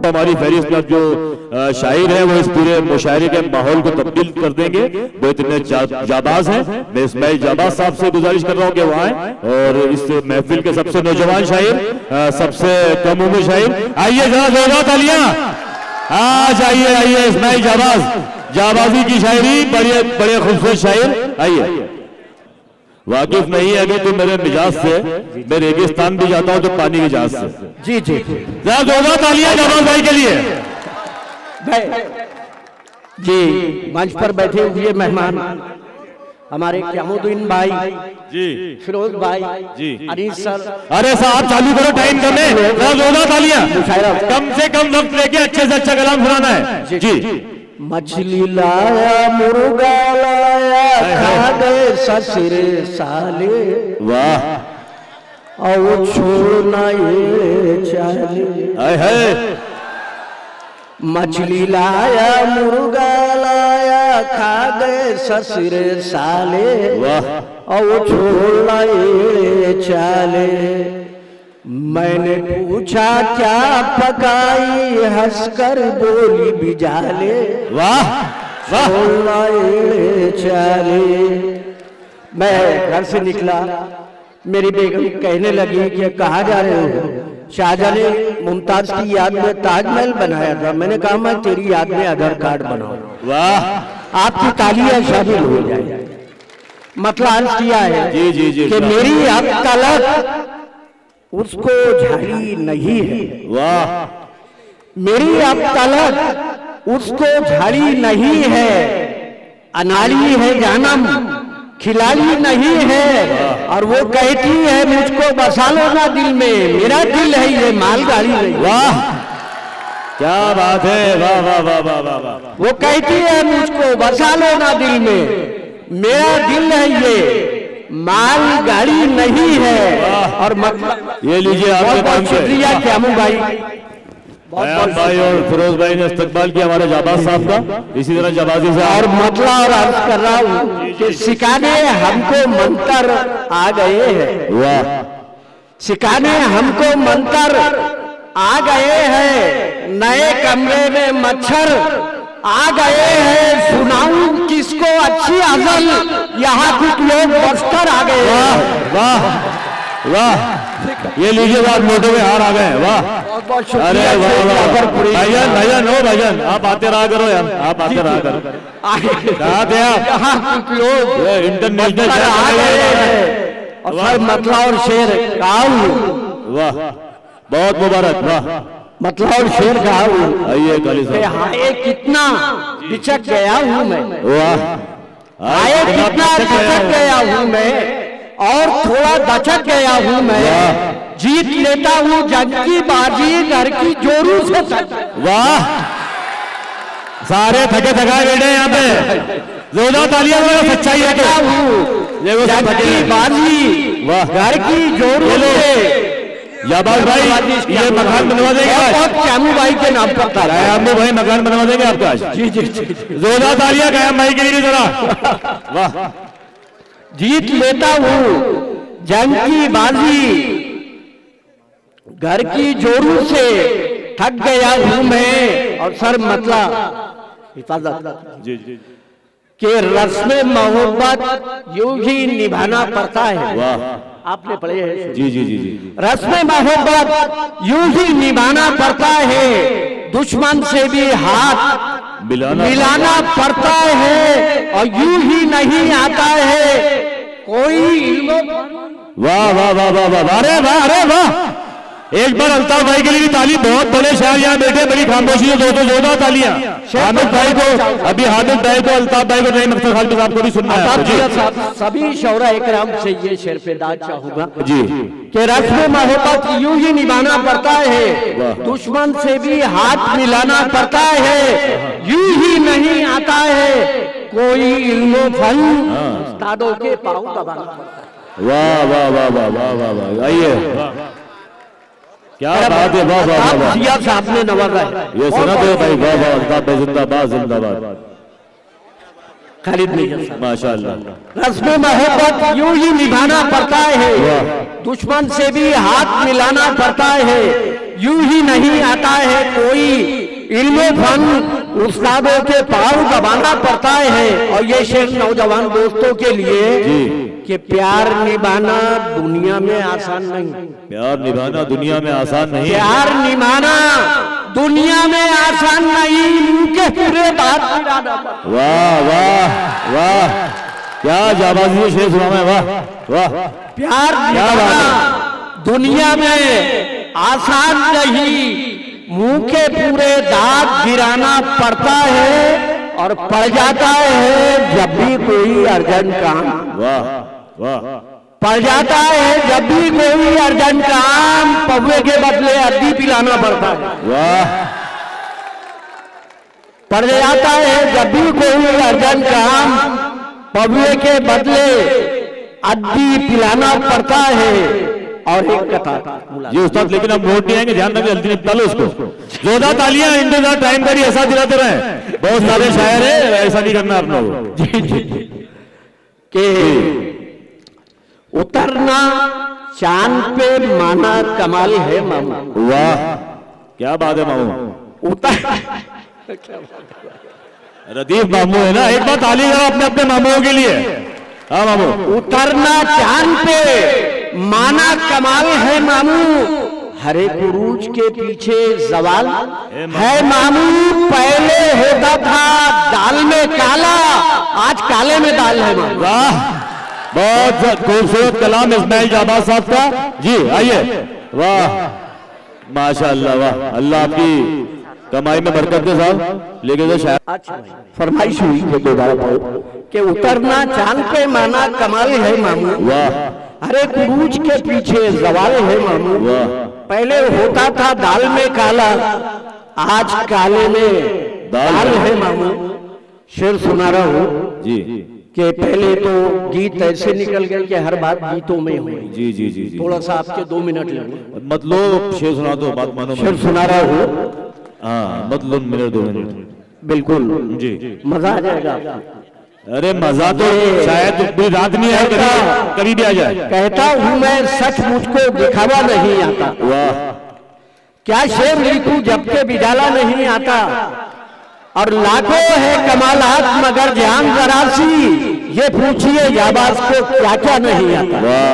अब हमारी फहरिस्त में जो शायर है वो इस पूरे मुशायरे के माहौल को तब्दील कर देंगे, वो इतने जाबाज हैं। मैं इस्माइल जाबाज साहब से गुजारिश कर रहा हूँ कि वो आए और इस महफिल के सबसे नौजवान शायर, सबसे कम उम्र शायर, आइए जरा जोरदार तालियां। आज आइए आइए, इस्माइल जाबाजी की शायरी, बड़े खूबसूरत शायर, आइए। वाकिफ नहीं है अभी तो मेरे मिजाज से, मैं रेगिस्तान भी जाता हूं तो पानी की जहाज से। जी जी, जरा जोरदार तालियां जाबाज भाई के लिए। जी, मंच पर बैठे हुए मेहमान हमारे क्यामुद्दीन भाई जी, फिरोज भाई जी, अनीस सर। अरे साहब चालू करो, टाइम कम है, जरा जोरदार तालियां। कम से कम वक्त लेके अच्छे से अच्छा कलाम सुनाना है। जी। मछली लाया, मुर्गा लाया, खा गए ससुर साले, वाह, और छोड़ना ये चाले। है मछली लाया, मुर्गा लाया, खा गए ससुर साले, वाह, और छोड़ना ये चाले। मैंने पूछा क्या पकाई, हंसकर बोली बिजाले, वाह, छोड़ना ये चाले। मैं घर से निकला, मेरी बेगम कहने लगी कि कहाँ जा रहे हो? शाहजहां ने मुमताज की याद में ताजमहल बनाया था। मैंने कहा मैं तेरी याद में आधार कार्ड बनाऊं। वाह, आपकी तालियां शामिल हो जाए। मतलब अर्ज किया है जी जी जी कि मेरी अब तलक उसको झाड़ी नहीं है। वाह, मेरी अब तलक उसको झाड़ी नहीं है, अनाड़ी है जानम खिलाड़ी नहीं है, और वो कहती है मुझको बसा लो ना दिल में, मेरा दिल है ये मालगाड़ी नहीं। वाह, क्या बात है, वाह वाह वाह वाह वाह वाह। वो कहती है मुझको बसा लो ना दिल में, मेरा दिल है ये मालगाड़ी नहीं है। और ये लीजिए आपके बहुत शुक्रिया क्यामू भाई, बहुत भाई और फिरोज भाई ने इस्तकबाल किया हमारे जाबाज साहब का, इसी तरह जाबाजी से। और मतला और अर्ज कर रहा हूँ कि सिखाने हमको मंतर आ गए हैं। वाह, सिखाने हमको मंतर आ गए हैं, नए कमरे में मच्छर आ गए हैं, सुनाऊं किसको अच्छी अजल, यहाँ कुछ लोग बस्तर आ गए। वाह वाह, ये लीजिए आप नोटों में हार आ गए। वाह, अरे वाह वाह, भाईजान भाईजान हो भाईजान, आप आते रहा करो यार, आप आते रहा करो। कहाँ थे आप? यहाँ कुछ लोग इंटरनेशनल आ गए हैं और सर मतला और शेर गाँव। वाह, बहुत मुबारक। वाह, मतला और शेर गाँव। आइए काली साहब। हाय कितना बिचक गया हूँ मैं, वाह, हाय कितना बिचक गया हूँ मैं, और थोड़ा दचक गया हूँ मैं, जीत लेता हूँ जंग की बाजी, घर की जोरू से। वाह, सारे थके थकाए बैठे यहाँ पे, जोरदार तालियां दो, सच्चाई है तो जंग की बाजी, वाह, घर की जोरू से। जाबाज भाई ये मकान बनवा देंगे आज, क्यामू भाई के नाम पर था। क्यामू भाई मकान बनवा देंगे आपका आज। जी जी जी, जोरदार तालियां क्याम भाई के लिए जरा। वाह, जीत लेता हूँ जंग की बाजी, घर की जोरू से थक गया हूँ मैं, और सर मतला हिफाजत जी जी, के रस्म मोहब्बत यूं ही निभाना पड़ता है। वाह, आपने पढ़े हैं? जी जी जी जी, रस्म मोहब्बत यूं ही निभाना पड़ता है, दुश्मन से भी हाथ मिलाना पड़ता है, और यूं ही नहीं आता है कोई। वाह वाह वाह वाह वाह, अरे वाह, अरे वाह, एक बार अल्ताफ भाई के लिए भी ताली। बहुत बड़े शायर यहाँ बैठे, बड़ी खामोशी से दोस्तों जोरदार तालियां। हामिद भाई को, अभी हामिद भाई को, अल्ताफ भाई को नहीं, मकसद खालिद साहब को भी सुनना है। सभी शौरा इकराम से ये शेर पे दाद चाहूंगा जी कि रस्म मोहब्बत यूं ही निभाना पड़ता है, दुश्मन से भी हाथ मिलाना पड़ता है, यूं ही नहीं आता है कोई इल्म फन, उस्तादों के पांव दबाना पड़ता है। वाह वाह वाह वाह वाह वाह वाह, आइए, क्या बात है, वाह वाह वाह, जिया साहब ने नवाजा है, ये सुना दो भाई, वाह वाह, अल्ताफ भाई जिंदाबाद जिंदाबाद। खालिद नहीं, माशाअल्लाह। रस्म मोहब्बत यूं ही निभाना पड़ता है, दुश्मन से भी हाथ मिलाना पड़ता है, यूं ही नहीं आता है कोई इल्म फन उस्तादों के पाँव दबाना पड़ता है। और ये शेर नौजवान दोस्तों के लिए कि प्यार निभाना दुनिया में आसान नहीं, प्यार निभाना दुनिया में आसान नहीं, प्यार निभाना दुनिया में आसान नहीं, मुंह के पूरे बात। वाह वाह वाह, क्या जाबाजी शेर सुना है, वाह वाह। प्यार निभाना दुनिया में आसान नहीं, मुंह के पूरे दांत गिराना पड़ता है और पड़ जाता है जब भी कोई अर्जेंट काम। वाह वाह, पड़ जाता है जब भी कोई अर्जेंट काम, पौवे के बदले अद्दी पिलाना पड़ता है। वाह, पड़ जाता है जब भी कोई अर्जेंट काम, पौवे के बदले अद्दी पिलाना पड़ता है। और एक कथा जी उस्ताद, लेकिन हम वोट नहीं आएंगे, ध्यान रखिए, जल्दी निपटा लो उसको। जोरदार तालियां, इंतजार टाइम करिए, ऐसा दिलाते रहे, बहुत सारे शायर है, ऐसा नहीं करना आप लोग। जी जी के उतरना चांद पे माना कमाल है मामू। वाह, क्या बात है मामू, उतर रदीफ मामू है ना, एक बार ताली करो अपने अपने मामूओं के लिए। हाँ मामू, उतरना चांद पे माना कमाल है मामू, हरे कुरूज के पीछे जवाल है मामू। पहले होता था दाल में काला, आज काले में दाल है मामू। वाह, बहुत खूबसूरत कलाम इस्माइल जाबाज साहब का। जी आइए, वाह माशाअल्लाह, वाह, अल्लाह आपकी कमाई में बरकत दे साहब। लेकिन तो शायद अच्छा फरमाइश हुई है दोबारा पढ़ो कि उतरना चांद पे माना कमाल है मामू, वाह, अरे कुरूज के पीछे जवाल है मामू। वाह, पहले होता था दाल में काला, आज काले में दाल है मामू। शेर सुना रहा हूँ जी कि पहले तो गीत ऐसे निकल गए कि हर बात गीतों में हुई। जी जी जी जी, थोड़ा सा आपके 2 मिनट लगे, मत लो, शेर सुना दो, बात मानो। शेर सुना रहा हूँ, हाँ मत लो, मिनट 2 मिनट। बिल्कुल जी, मजा आ जाएगा। अरे मजा तो शायद पूरी रात नहीं है, कभी भी आ जाए। कहता हूँ मैं सच, मुझको दिखावा नहीं आता। वाह, क्या शेर लिखूं जबकि बिजाला नहीं आता। और लाखों है कमालात मगर जान जरा सी, ये पूछिए जाबाज को क्या क्या नहीं आता। वाह,